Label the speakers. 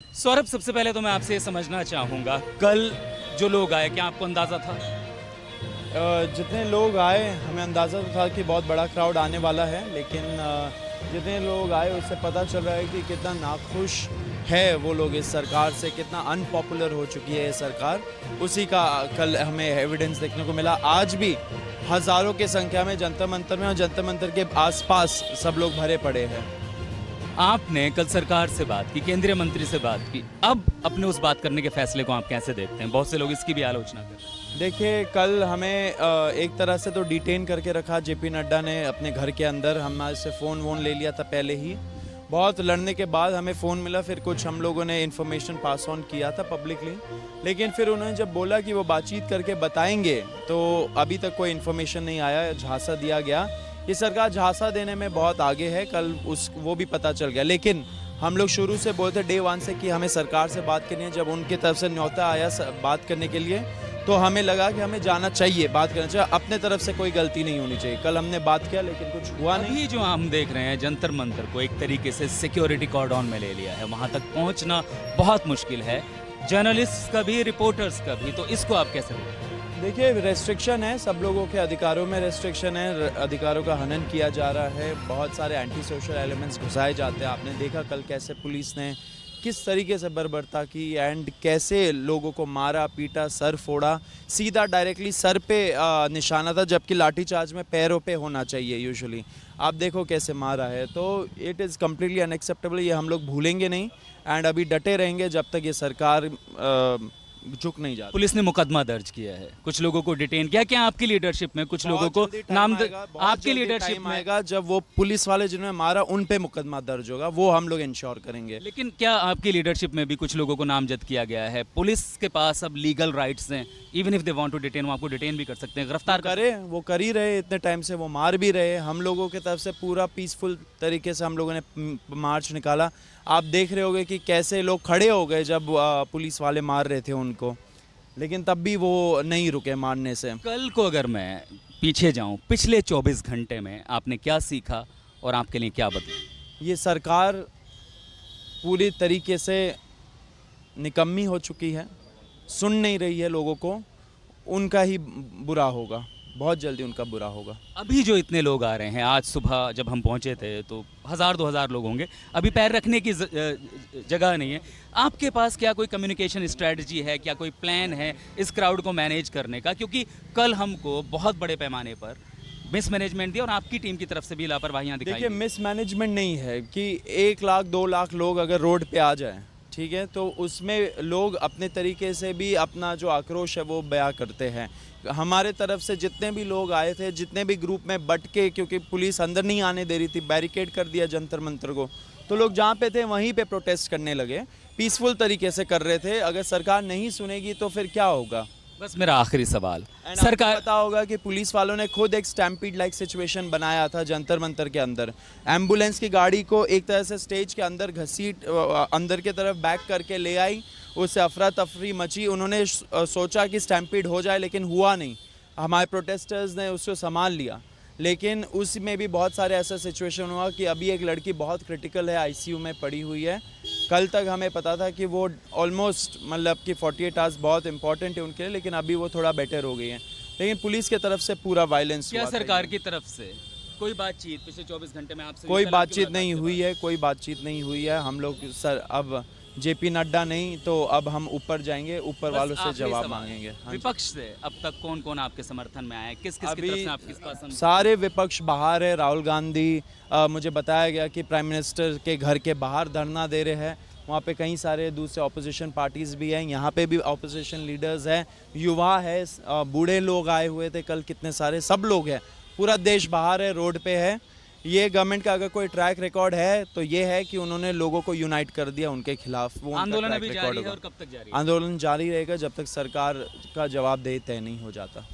Speaker 1: सौरभ, सबसे पहले तो मैं आपसे ये समझना चाहूँगा, कल जो लोग आए, क्या आपको अंदाज़ा था?
Speaker 2: जितने लोग आए हमें अंदाज़ा तो था कि बहुत बड़ा क्राउड आने वाला है, लेकिन जितने लोग आए उससे पता चल रहा है कि कितना नाखुश है वो लोग इस सरकार से, कितना अनपॉपुलर हो चुकी है ये सरकार। उसी का कल हमें एविडेंस देखने को मिला। आज भी हज़ारों की संख्या में जंतर मंतर में और जंतर मंतर के आसपास सब लोग भरे पड़े हैं।
Speaker 1: आपने कल सरकार से बात की, केंद्रीय मंत्री से बात की, अब अपने उस बात करने के फैसले को आप कैसे देखते हैं? बहुत से लोग इसकी भी आलोचना कर रहे हैं।
Speaker 2: देखिए, कल हमें एक तरह से तो डिटेन करके रखा जेपी नड्डा ने अपने घर के अंदर। हमारे से फ़ोन वोन ले लिया था पहले ही। बहुत लड़ने के बाद हमें फ़ोन मिला, फिर कुछ हम लोगों ने इन्फॉर्मेशन पास ऑन किया था पब्लिकली, लेकिन फिर उन्होंने जब बोला कि वो बातचीत करके बताएंगे, तो अभी तक कोई इन्फॉर्मेशन नहीं आया, झांसा दिया गया। ये सरकार झांसा देने में बहुत आगे है, कल वो भी पता चल गया। लेकिन हम लोग शुरू से बोलते डे वन से कि हमें सरकार से बात करनी है। जब उनकी तरफ से न्योता आया बात करने के लिए, तो हमें लगा कि हमें जाना चाहिए, बात करना चाहिए। अपने तरफ से कोई गलती नहीं होनी चाहिए। कल हमने बात किया लेकिन कुछ हुआ नहीं।
Speaker 1: अभी जो हम देख रहे हैं, जंतर मंतर को एक तरीके से सिक्योरिटी कॉर्डन में ले लिया है, वहां तक पहुंचना बहुत मुश्किल है, जर्नलिस्ट का भी, रिपोर्टर्स का भी। तो इसको आप कैसे देखते हैं?
Speaker 2: देखिए, रेस्ट्रिक्शन है, सब लोगों के अधिकारों में रेस्ट्रिक्शन है, अधिकारों का हनन किया जा रहा है, बहुत सारे एंटी सोशल एलिमेंट्स घुसाए जाते हैं। आपने देखा कल कैसे पुलिस ने किस तरीके से बर्बरता की एंड कैसे लोगों को मारा पीटा, सर फोड़ा, सीधा डायरेक्टली सर पे निशाना था, जबकि लाठीचार्ज में पैरों पे होना चाहिए यूजुअली। आप देखो कैसे मारा है, तो इट इज़ कम्प्लीटली अनएक्सेप्टेबल। ये हम लोग भूलेंगे नहीं एंड अभी डटे रहेंगे जब तक ये सरकार झुक नहीं जाती।
Speaker 1: पुलिस ने मुकदमा दर्ज किया है, कुछ लोगों को डिटेन किया। क्या आपकी लीडरशिप में कुछ लोगों को आपकी लीडरशिप में
Speaker 2: आएगा जब वो पुलिस वाले जिन्होंने मारा उन पे मुकदमा दर्ज होगा, वो हम लोग इंश्योर करेंगे।
Speaker 1: लेकिन क्या आपकी लीडरशिप में भी कुछ लोगों को नामजद किया गया है? पुलिस के पास अब लीगल राइट्स हैं, even if they want to detain, वो आपको डिटेन भी कर सकते हैं, गिरफ्तार
Speaker 2: करे। वो कर ही रहे, इतने टाइम से वो मार भी रहे। हम लोगों की तरफ से पूरा पीसफुल तरीके से हम लोगों ने मार्च निकाला। आप देख रहे होगे कि कैसे लोग खड़े हो गए जब पुलिस वाले मार रहे थे उनको, लेकिन तब भी वो नहीं रुके मारने से।
Speaker 1: कल को अगर मैं पीछे जाऊं, पिछले 24 घंटे में आपने क्या सीखा और आपके लिए क्या बदला?
Speaker 2: ये सरकार पूरी तरीके से निकम्मी हो चुकी है, सुन नहीं रही है लोगों को। उनका ही बुरा होगा, बहुत जल्दी उनका बुरा होगा।
Speaker 1: अभी जो इतने लोग आ रहे हैं, आज सुबह जब हम पहुंचे थे तो 1000-2000 लोग होंगे, अभी पैर रखने की जगह नहीं है। आपके पास क्या कोई कम्युनिकेशन स्ट्रेटजी है, क्या कोई प्लान है इस क्राउड को मैनेज करने का? क्योंकि कल हमको बहुत बड़े पैमाने पर मिसमैनेजमेंट दिया और आपकी टीम की तरफ से भी लापरवाहियां दिखाई।
Speaker 2: देखिए, मिसमैनेजमेंट नहीं है कि 1 लाख 2 लाख लोग अगर रोड पे आ जाएं, ठीक है, तो उसमें लोग अपने तरीके से भी अपना जो आक्रोश है वो बयां करते हैं। हमारे तरफ से जितने भी लोग आए थे, जितने भी ग्रुप में बट के, क्योंकि पुलिस अंदर नहीं आने दे रही थी, बैरिकेड कर दिया जंतर मंतर को, तो लोग जहाँ पे थे वहीं पे प्रोटेस्ट करने लगे, पीसफुल तरीके से कर रहे थे। अगर सरकार नहीं सुनेगी तो फिर क्या होगा?
Speaker 1: बस मेरा आखिरी सवाल,
Speaker 2: सरकार, पता होगा कि पुलिस वालों ने खुद एक स्टैम्पीड लाइक सिचुएशन बनाया था जंतर मंतर के अंदर। एम्बुलेंस की गाड़ी को एक तरह से स्टेज के अंदर घसीट अंदर की तरफ बैक करके ले आई, उससे अफरा तफरी मची। उन्होंने सोचा कि स्टैम्पीड हो जाए, लेकिन हुआ नहीं। हमारे प्रोटेस्टर्स ने उसको संभाल लिया, लेकिन उसमें भी बहुत सारे ऐसा सिचुएशन हुआ कि अभी एक लड़की बहुत क्रिटिकल है, आईसीयू में पड़ी हुई है। कल तक हमें पता था कि वो ऑलमोस्ट मतलब कि 48 आवर्स बहुत इंपॉर्टेंट है उनके लिए, लेकिन अभी वो थोड़ा बेटर हो गई है। लेकिन पुलिस की तरफ से पूरा वायलेंस हुआ।
Speaker 1: क्या सरकार की तरफ से कोई बातचीत पिछले 24 घंटे में आपसे?
Speaker 2: कोई बातचीत नहीं हुई है, कोई बातचीत नहीं हुई है। हम लोग सर अब जेपी नड्डा नहीं तो अब हम ऊपर जाएंगे, ऊपर वालों से जवाब मांगेंगे।
Speaker 1: विपक्ष से अब तक कौन कौन आपके समर्थन में आया है? किस किस की तरफ से आपकी पसंद?
Speaker 2: सारे विपक्ष बाहर है। राहुल गांधी, मुझे बताया गया कि प्राइम मिनिस्टर के घर के बाहर धरना दे रहे हैं। वहाँ पे कई सारे दूसरे ऑपोजिशन पार्टीज़ भी हैं, यहाँ पे भी ऑपोजिशन लीडर्स हैं, युवा है, बूढ़े लोग आए हुए थे कल, कितने सारे, सब लोग हैं। पूरा देश बाहर है, रोड पे है। ये गवर्नमेंट का अगर कोई ट्रैक रिकॉर्ड है तो ये है कि उन्होंने लोगों को यूनाइट कर दिया उनके खिलाफ। वो
Speaker 1: आंदोलन अभी जारी है और कब तक जारी है?
Speaker 2: आंदोलन जारी रहेगा जब तक सरकार का जवाबदेही तय नहीं हो जाता।